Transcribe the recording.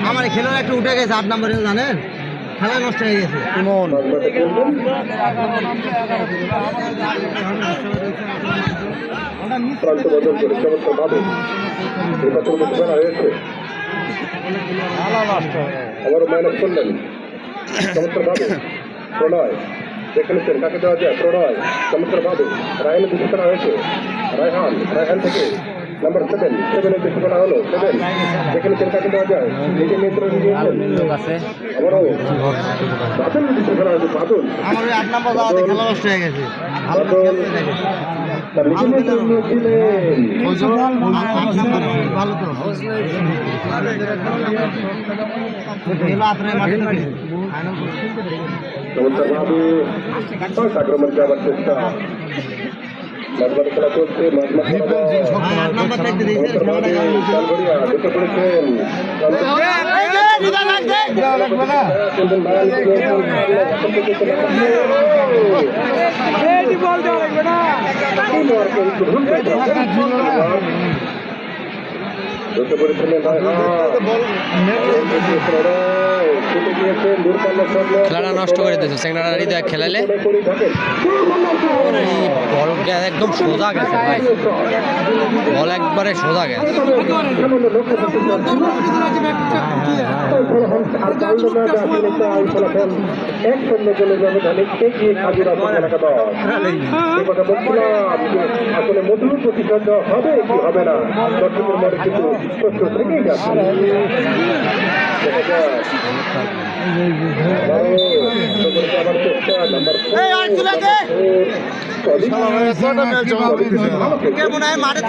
আমার খেলোয়াড় একটু উঠে গেছে 8 নম্বরে, জানেন খেলা নষ্ট হয়ে গেছে। ইমন আবার মাইনাস করলেন চমৎকার ভাবে প্রণয় দেখে নিচ্ছেন কাকে দেওয়া যায়। প্রণয় চমৎকার ভাবে রায়হানের দিকে করা হয়েছে। রায়হান থেকে নাম্বার 7 7 দিকে করা হলো। 7 দেখে নিচ্ছেন কাকে দেওয়া যায়। নিজে নিয়ন্ত্রণ আবারও বাদল দিকে করা হয়েছে। বাদল আমার 8 নম্বর যাওয়াতে খেলা নষ্ট হয়ে গেছে। ভালো তো আক্রমণ যাওয়ার চেষ্টা মাঝমাঠে খেলা চলছে। ঢুকে পড়েছেন ঢুকে পড়েছিলেন খেলাটা নষ্ট করে দিয়েছে সেকেন্ডার হৃদয় খেলালে বল একদম সোজা গেছে ভাই, বল একবারে সোজা গেছে। আসলে মধুর প্রতিশোধ হবে কি হবে না দর্শকের মনে কিন্তু প্রশ্ন থেকেই যাচ্ছে। আবার চেষ্টা নাম্বার মাঠে